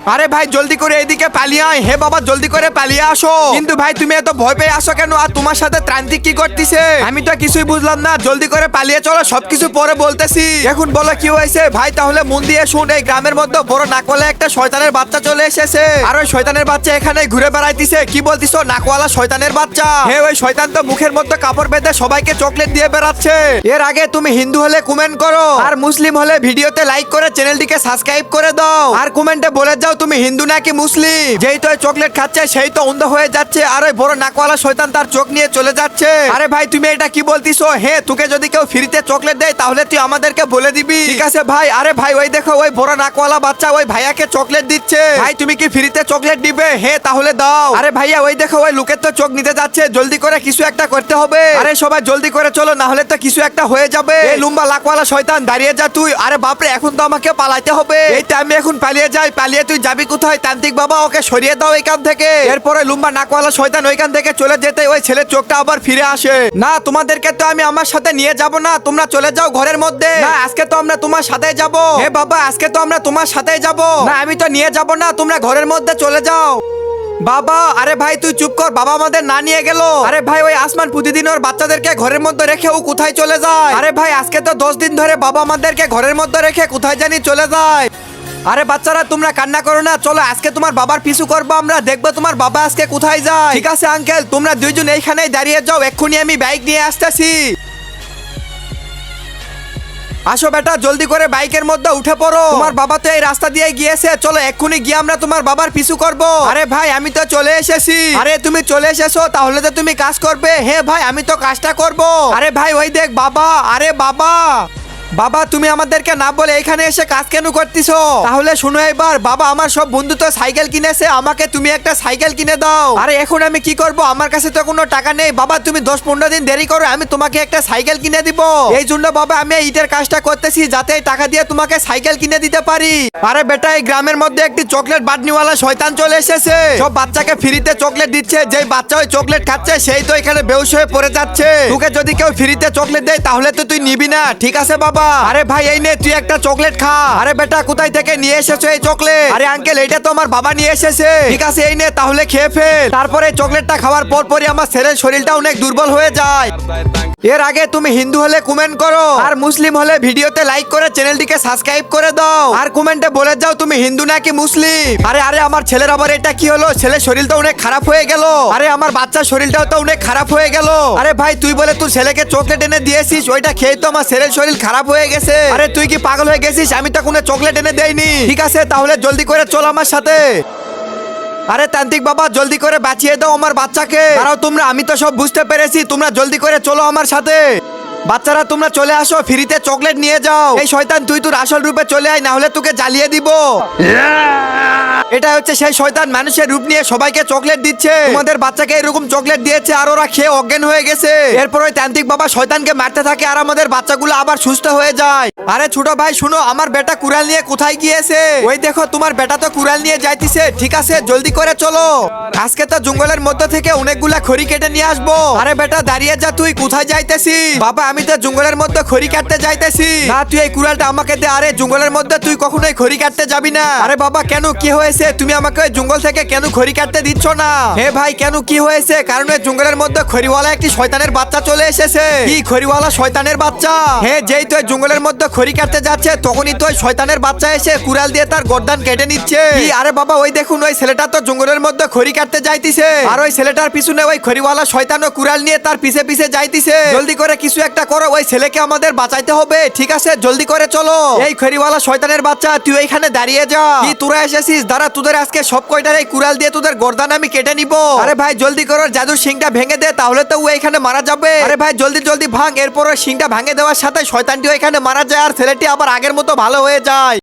আরে ভাই জলদি করে এদিকে পালিয়ে আয়। হে বাবা জলদি করে পালিয়ে আসো। কিন্তু ভাই তুমি এত ভয় পেয়ে আসো কেন? আর তোমার সাথে ত্রান্তিক কি করতেছে? আমি তো কিছুই বুঝলাম না। জলদি করে পালিয়ে চলো, সবকিছু পরে বলতেছি। এখন বলো কি হয়েছে ভাই? তাহলে মন দিয়ে শুন। এই গ্রামের মধ্যে বড় নাকওয়ালা একটা শয়তানের বাচ্চা চলে এসেছে। আর ওই শয়তানের বাচ্চা এখানে ঘুরে বেড়াইতেছে। কি বলতিস নাকওয়ালা শয়তানের বাচ্চা? হে ওই শয়তান তো মুখের মধ্যে কাপড় বেঁধে সবাইকে চকলেট দিয়ে বেড়াচ্ছে। এর আগে তুমি হিন্দু হলে কমেন্ট করো, আর মুসলিম হলে ভিডিওতে লাইক করে চ্যানেলটিকে সাবস্ক্রাইব করে দাও। আর কমেন্টে বলে যাও তুমি হিন্দু নাকি মুসলিম। যেই তো চকলেট খাচ্ছে সেই তো অন্ধ হয়ে যাচ্ছে, আর ওই বড় নাকওয়ালা শয়তান তার চোখ নিয়ে চলে যাচ্ছে। আরে ভাই তুমি এটা কি বলতিছো? হে তোকে যদি কেউ ফ্রিতে চকলেট দেয় তাহলে তুই আমাদেরকে বলে দিবি, ঠিক আছে ভাই? আরে ভাই ওই দেখো ওই বড় নাকওয়ালা বাচ্চা ওই ভাইয়াকে চকলেট দিচ্ছে। ভাই তুমি কি ফ্রিতে চকলেট দিবে? হে তাহলে দাও। আরে ভাইয়া ওই দেখো ওই লোকের তো চোখ নিতে যাচ্ছে, জলদি করে কিছু একটা করতে হবে। আরে সবাই জলদি করে চলো, না হলে তো কিছু একটা হয়ে যাবে। এই লুম্বা নাকওয়ালা শয়তান দাঁড়িয়ে যা তুই। আরে বাপরে এখন তো আমাকে পালাইতে হবে। এই তো আমি এখন পালিয়ে যাই। পালিয়ে তুই যাবি কোথায়? তান্ত্রিক বাবা ওকে সরিয়ে দাও এখান থেকে। এরপরে লুম্বা নাকওয়ালা শয়তান ওইখান থেকে চলে যেতে ওই ছেলের চোখটা আবার ফিরে আসে। না তোমাদেরকে তো আমি আমার সাথে নিয়ে যাব না, তোমরা চলে যাও ঘরের মধ্যে। না আজকে তো আমরা তোমার সাথে যাব। হে বাবা আজকে তো আমরা তোমার সাথে যাব। না আমি তো নিয়ে যাব না, তোমরা ঘরের মধ্যে চলে যাও। বাবা আরে ভাই তুই চুপ কর, বাবা আমাদের না নিয়ে গেল। আরে ভাই ওই আসমান প্রতিদিন ওর বাচ্চাদেরকে ঘরের মধ্যে রেখে ও কোথায় চলে যায়? আরে ভাই আজকে তো 10 দিন ধরে বাবা আমাদেরকে ঘরের মধ্যে রেখে কোথায় জানি চলে যায়। আরে বাচ্চারা তোমরা কান্না করো না, চলো আজকে তোমার বাবার পিছু করবো আমরা, দেখবো তোমার বাবা আজকে কোথায় যায়। ঠিক আছে আঙ্কেল তোমরা দুইজন এইখানেই দাঁড়িয়ে যাও, এক্ষুনি আমি বাইক নিয়ে আসতেছি। আসো বেটা জলদি করে বাইকের মধ্যে উঠে পড়ো। তোমার বাবা তো এই রাস্তা দিয়ে গিয়েছে, চলো এক্ষুনি গিয়ে আমরা তোমার বাবার পিছু করব। আরে ভাই আমি তো চলে এসেছি। আরে তুমি চলে এসেছো তাহলে তো তুমি কাজ করবে। হে ভাই আমি তো কাজটা করব। আরে ভাই ওই দেখ বাবা। আরে বাবা বাবা তুমি আমাদেরকে না বলে এখানে এসে কাজ কেন করতেছো? তাহলে শুনো এবার, বাবা আমার সব বন্ধু তো সাইকেল কিনেছে, আমাকে তুমি একটা সাইকেল কিনে দাও। আরে এখন আমি কি করব? আমার কাছে তো কোনো টাকা নেই। বাবা তুমি 10-15 দিন দেরি করো, আমি তোমাকে একটা সাইকেল কিনে দিব। এই জন্য বাবা আমি ইটের কাজটা করতেছি, যাতে এই টাকা দিয়ে তোমাকে সাইকেল কিনে দিতে পারি। আরে বেটা এই গ্রামের মধ্যে একটি চকলেট বাটনিওয়ালা শয়তান চলে এসেছে। সব বাচ্চাকে ফ্রিতে চকলেট দিচ্ছে, যেই বাচ্চা ওই চকলেট খাচ্ছে সেই তো এখানে বেহুশ হয়ে পড়ে যাচ্ছে। তোকে যদি কেউ ফ্রিতে চকলেট দেয় তাহলে তো তুই নিবি না, ঠিক আছে বাবা? আরে ভাই এই নে তুই একটা চকলেট খা। আরে বেটা কোথায় থেকে নিয়ে এসেছো এই চকলেট? আরে আঙ্কেল এটা তো আমার বাবা নিয়ে এসেছে। ঠিক আছে এই নে তাহলে খেয়ে ফেল। তারপরে চকলেটটা খাওয়ার পরই আমার ছেলের শরীরটা অনেক দুর্বল হয়ে যায়। এর আগে তুমি হিন্দু হলে কমেন্ট করো, আর মুসলিম হলে ভিডিওতে লাইক করে চ্যানেলটিকে সাবস্ক্রাইব করে দাও। আর কমেন্টে বলে যাও তুমি হিন্দু নাকি মুসলিম। আরে আরে আমার ছেলের আবার এটা কি হলো? ছেলের শরীরটা অনেক খারাপ হয়ে গেল। আরে আমার বাচ্চার শরীরটাও তো অনেক খারাপ হয়ে গেল। আরে ভাই তুই বলে তুই ছেলেকে চকলেট এনে দিয়েছিস, ওইটা খেয়ে তো আমার ছেলের শরীর খারাপ হয়ে গেছে। আরে তুই কি পাগল হয়ে গেছিস? আমি তো কোনো চকলেট এনে দেইনি। ঠিক আছে তাহলে জলদি করে চল আমার সাথে। আরে তান্ত্রিক বাবা জলদি করে বাঁচিয়ে দাও আমার বাচ্চাকে। দাঁড়াও তোমরা, আমি তো সব বুঝতে পেরেছি, তোমরা জলদি করে চলো আমার সাথে। বাচ্চারা তোমরা চলে আসো, ফ্রিতে চকলেট নিয়ে যাও। এই শয়তান তুই তোর আসল রূপে চলে আয়, না হলে তোকে জ্বালিয়ে দিব। এটা হচ্ছে সেই শয়তান মানুষের রূপ নিয়ে সবাইকে চকলেট দিচ্ছে। তোমাদের বাচ্চাকে এরকম চকলেট দিয়েছে আর ওরা খেয়ে অজ্ঞান হয়ে গেছে। এরপর ওই তান্ত্রিক বাবা শয়তানকে মারতে থাকে আর আমাদের বাচ্চাগুলো আবার সুস্থ হয়ে যায়। আরে ছোট ভাই শুনো, আমার বেটা কুড়াল নিয়ে কোথায় গিয়েছে? ওই দেখো তোমার বেটা তো কুড়াল নিয়ে যাইতেছে। ঠিক আছে জলদি করে চলো, আজকে তো জঙ্গলের মধ্যে থেকে অনেকগুলা খড়ি কেটে নিয়ে আসবো। আরে বেটা দাঁড়িয়ে যা, তুই কোথায় যাইতেছিস? বাবা আমি তো জঙ্গলের মধ্যে খড়ি কাটতে যাইতেছি। না তুই এই কুড়ালটা আমাকে দে। আরে জঙ্গলের মধ্যে তুই কখনোই খড়ি কাটতে যাবি না। আরে বাবা কেন কি হয়েছে? তুমি আমাকে ওই জঙ্গল থেকে কেন খড়ি কাটতে দিচ্ছ না? হে ভাই কেন কি হয়েছে? কারণ ওই জঙ্গলের মধ্যে খড়িওয়ালা একটি শয়তানের বাচ্চা চলে এসেছে। কি খড়িওয়ালা শয়তানের বাচ্চা? হে যেই তুই জঙ্গলের মধ্যে খড়ি কাটতে যাচ্ছে তখনই তো ওই শয়তানের বাচ্চা এসে কুড়াল দিয়ে তার গর্দান কেটে নিচ্ছে। কি? আরে বাবা ওই দেখুন ওই ছেলেটা তো জঙ্গলের মধ্যে খড়ি কাটতে যাইতিছে, আর ওই ছেলেটার পিছনে ওই খড়িওয়ালা শয়তানও কুড়াল নিয়ে তার পিছে পিছে যাইতিছে। জলদি করে কিছু একটা করো, ওই ছেলেকে আমাদের বাঁচাইতে হবে। ঠিক আছে জলদি করে চলো। এই খড়িওয়ালা শয়তানের বাচ্চা তুই এইখানে দাঁড়িয়ে যা। কি তোরা এসেছিস? দাঁড়া তোদের আজকে সব কয়টার এই কুড়াল দিয়ে তোদের গর্দান আমি কেটে নিব। আরে ভাই জলদি করো, জাদুর শিংটা ভেঙে দে, তাহলে তো ও এখানে মারা যাবে। আরে ভাই জলদি জলদি ভাঙ। এরপর ওই শিংটা ভাঙে দেওয়ার সাথে শয়তানটিও এখানে মারা যায় আর ছেলেটি আবার আগের মতো ভালো হয়ে যায়।